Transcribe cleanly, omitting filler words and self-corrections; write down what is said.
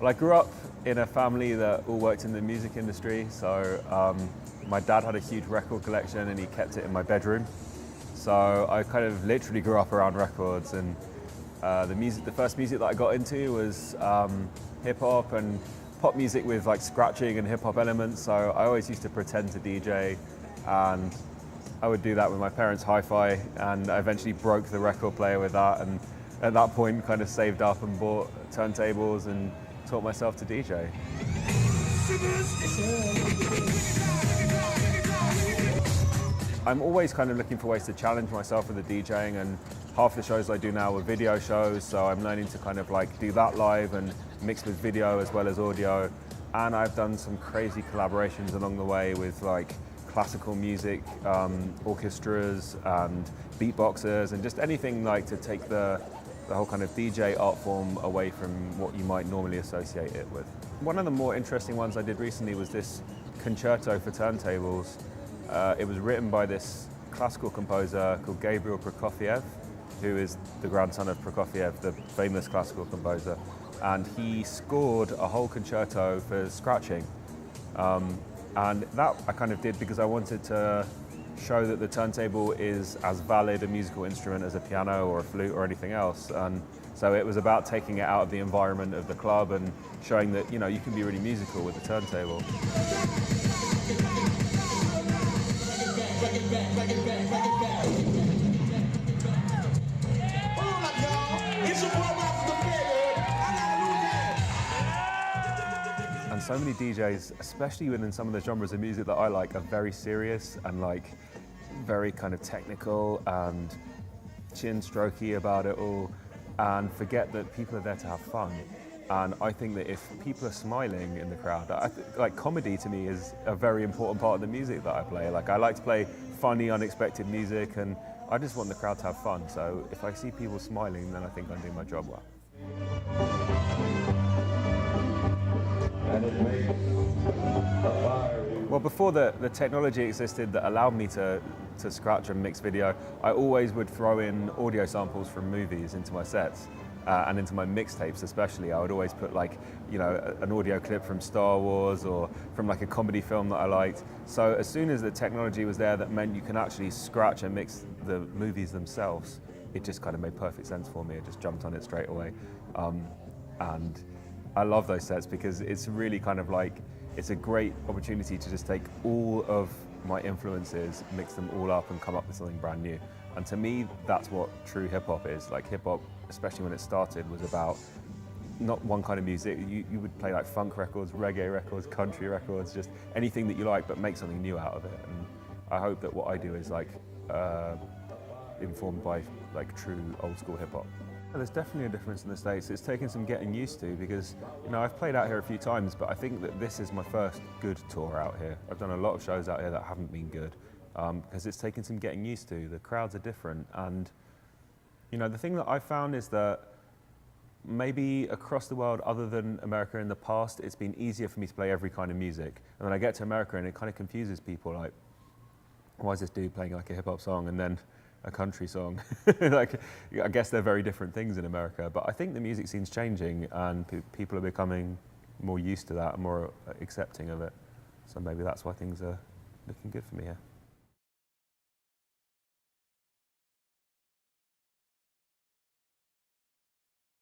Well, I grew up in a family that all worked in the music industry, so my dad had a huge record collection and he kept it in my bedroom. So I kind of literally grew up around records, and the first music that I got into was hip hop and pop music with like scratching and hip hop elements. So I always used to pretend to DJ, and I would do that with my parents' hi-fi, and I eventually broke the record player with that, and at that point kind of saved up and bought turntables and taught myself to DJ. I'm always kind of looking for ways to challenge myself with the DJing, and half the shows I do now are video shows, so I'm learning to kind of like do that live and mix with video as well as audio. And I've done some crazy collaborations along the way with like classical music, orchestras and beatboxers, and just anything like to take the whole kind of DJ art form away from what you might normally associate it with. One of the more interesting ones I did recently was this concerto for turntables. It was written by this classical composer called Gabriel Prokofiev, who is the grandson of Prokofiev, the famous classical composer. And he scored a whole concerto for scratching. And that I kind of did because I wanted to show that the turntable is as valid a musical instrument as a piano or a flute or anything else. And so it was about taking it out of the environment of the club and showing that, you know, you can be really musical with the turntable. And so many DJs, especially within some of the genres of music that I like, are very serious and like very kind of technical and chin strokey about it all, and forget that people are there to have fun. And I think that if people are smiling in the crowd, like comedy to me is a very important part of the music that I play. Like I like to play funny, unexpected music, and I just want the crowd to have fun. So if I see people smiling, then I think I'm doing my job well. Well, before the technology existed that allowed me to scratch and mix video, I always would throw in audio samples from movies into my sets. And into my mixtapes especially. I would always put like, you know, an audio clip from Star Wars or from like a comedy film that I liked. So as soon as the technology was there that meant you can actually scratch and mix the movies themselves, it just kind of made perfect sense for me. I just jumped on it straight away. And I love those sets because it's really kind of like, it's a great opportunity to just take all of my influences, mix them all up and come up with something brand new. And to me, that's what true hip hop is. Like hip hop, especially when it started, was about not one kind of music. You would play like funk records, reggae records, country records, just anything that you like, but make something new out of it. And I hope that what I do is like informed by like true old school hip hop. There's definitely a difference in the States. It's taken some getting used to because, you know, I've played out here a few times, but I think that this is my first good tour out here. I've done a lot of shows out here that haven't been good because it's taken some getting used to. The crowds are different, and you know, the thing that I found is that maybe across the world, other than America in the past, it's been easier for me to play every kind of music. And when I get to America and it kind of confuses people, like, why is this dude playing like a hip hop song and then a country song? Like, I guess they're very different things in America, but I think the music scene's changing and people are becoming more used to that and more accepting of it. So maybe that's why things are looking good for me here.